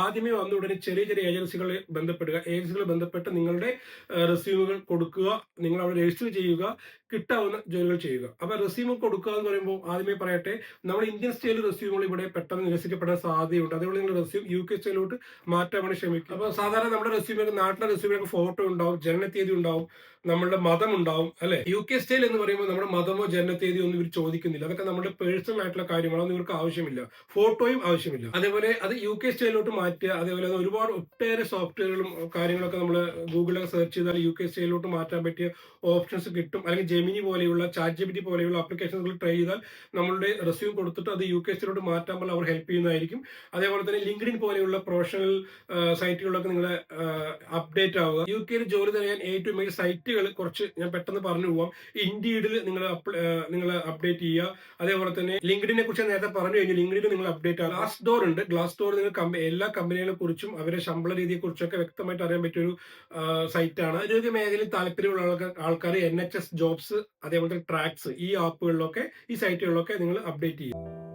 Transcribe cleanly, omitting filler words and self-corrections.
ആദ്യമേ വന്ന ഉടനെ ചെറിയ ചെറിയ ഏജൻസികളെ ബന്ധപ്പെടുക. ഏജൻസികളെ ബന്ധപ്പെട്ട് നിങ്ങളുടെ റെസ്യൂമുകൾ കൊടുക്കുക. നിങ്ങൾ അവിടെ രജിസ്റ്റർ ചെയ്യുക. കിട്ടാവുന്ന ജോലികൾ ചെയ്യുക. അപ്പൊ റെസ്യൂം കൊടുക്കുക എന്ന് പറയുമ്പോൾ ആദ്യമേ പറയട്ടെ, നമ്മുടെ ഇന്ത്യൻ സ്റ്റൈൽ റെസ്യൂമുകൾ ഇവിടെ പെട്ടെന്ന് നിരസിക്കപ്പെടാൻ സാധ്യതയുണ്ട്. അതുകൊണ്ട് നിങ്ങൾ റെസ്യൂം UK സ്റ്റൈലിലോട്ട് മാറ്റാൻ വേണ്ടി ശ്രമിക്കുക. അപ്പൊ സാധാരണ നമ്മുടെ റെസ്യൂമിൽ നാട്ടിലെ റെസ്യൂമിലൊക്കെ ഫോട്ടോ ഉണ്ടാവും, ജനനത്തീയതി ഉണ്ടാവും, നമ്മളുടെ മതം ഉണ്ടാവും അല്ലെ. UK സ്റ്റൈൽ എന്ന് പറയുമ്പോൾ നമ്മുടെ മതമോ ജനനത്തീയതിയോ ഒന്നും ഇവർ ചോദിക്കുന്നില്ല. അതൊക്കെ നമ്മുടെ പേഴ്സണൽ ആയിട്ടുള്ള കാര്യങ്ങളോ ഒന്നും ഇവർക്ക് ആവശ്യമില്ല. ഫോട്ടോയും ആവശ്യമില്ല. അതേപോലെ അത് UK സ്റ്റൈലിലോട്ട് മാറ്റുക. അതേപോലെ ഒരുപാട് ഒട്ടേറെ സോഫ്റ്റ്വെയറുകളും കാര്യങ്ങളൊക്കെ നമ്മൾ ഗൂഗിളിലൊക്കെ സെർച്ച് ചെയ്താൽ UK സ്റ്റൈലിലോട്ട് മാറ്റാൻ പറ്റിയ ഓപ്ഷൻസ് കിട്ടും. അല്ലെങ്കിൽ ജെമിനി പോലെയുള്ള ChatGPT പോലെയുള്ള ആപ്ലിക്കേഷനുകൾ ട്രൈ ചെയ്താൽ നമ്മളുടെ റെസ്യൂം കൊടുത്തിട്ട് അത് UK സ്റ്റൈലിലോട്ട് മാറ്റാൻ പോലെ അവർ ഹെൽപ്പ് ചെയ്യുന്നതായിരിക്കും. അതേപോലെ തന്നെ ലിങ്ക്ഡിൻ പോലെയുള്ള പ്രൊഫഷണൽ സൈറ്റുകളിലൊക്കെ നിങ്ങൾ അപ്ഡേറ്റ് ആവുക. UK ജോലി തരാൻ ഏറ്റവും മികച്ച സൈറ്റുകൾ കുറച്ച് ഞാൻ പെട്ടെന്ന് പറഞ്ഞു പോവാം. ഇൻഡീഡിൽ നിങ്ങൾ അപ്ഡേറ്റ് ചെയ്യുക. അതേപോലെ തന്നെ ലിങ്ക്ഡിനെ കുറിച്ച് നേരത്തെ പറഞ്ഞു കഴിഞ്ഞു. ലിങ്ക്ഡിൻ നിങ്ങൾ അപ്ഡേറ്റ് ആകുക. ഗ്ലാസ് ഡോർ ഉണ്ട്. ഗ്ലാസ് ഡോർ നിങ്ങൾ എല്ലാ കമ്പനികളെ കുറിച്ചും അവരുടെ ശമ്പള രീതിയെ കുറിച്ചൊക്കെ വ്യക്തമായിട്ട് അറിയാൻ പറ്റിയൊരു സൈറ്റാണ്. ആരോഗ്യ മേഖലയിൽ താല്പര്യമുള്ള ആൾക്കാർ NHS ജോബ്സ്, അതേപോലെ ട്രാക്സ്, ഈ ആപ്പുകളിലൊക്കെ ഈ സൈറ്റുകളിലൊക്കെ നിങ്ങൾ അപ്ഡേറ്റ് ചെയ്യും.